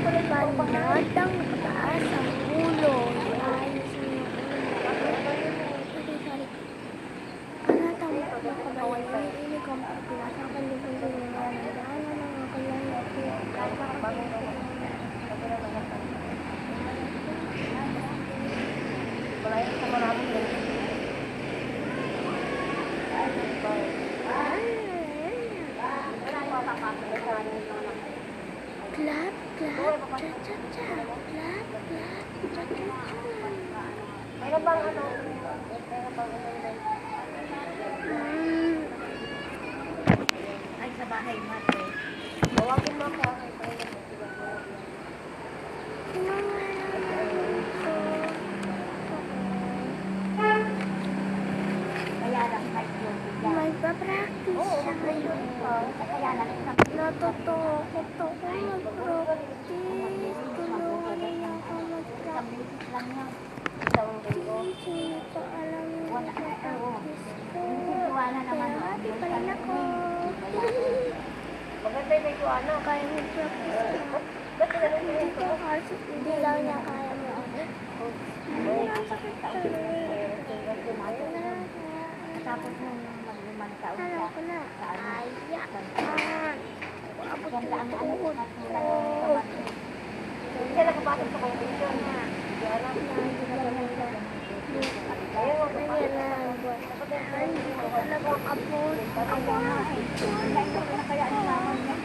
Panatang mataas ang ulo. Ayos niyo. Sorry. Panatang makabayan. Ini kompak pinasa ka liban din ng mga daanan ng mga kailangan ko. Malayan sa maraming din. Clap, clap, cha-cha-cha. Clap, clap, cha-cha-cha. Mayroon bang ano? Mayroon bang ano? Ay, sa bahay mate. Bawagin mo ako. Kaya lang kahit yun. Magpa-practice siya ngayon. Kaya lang. Natuto ko mag-practice. Tulungan niyo ako mag-practice. lang yan. Hindi ko alam yung mag-practice ko. Wala naman. Kaya happy pa rin ako. Maganda yung Joanna. Kaya mag-practice ko. Ba't tinanong niya Hindi ko kasi hindi lang niya kaya mo. Tapos nung mag-limang taon Alam ko na. Kaya. Abot ganda ang na ano ako. Hindi siya nakapasok sa convention. Joanna. Ayun, Ayan na. Hindi ko na makabot. Kaya na kaya naman niya.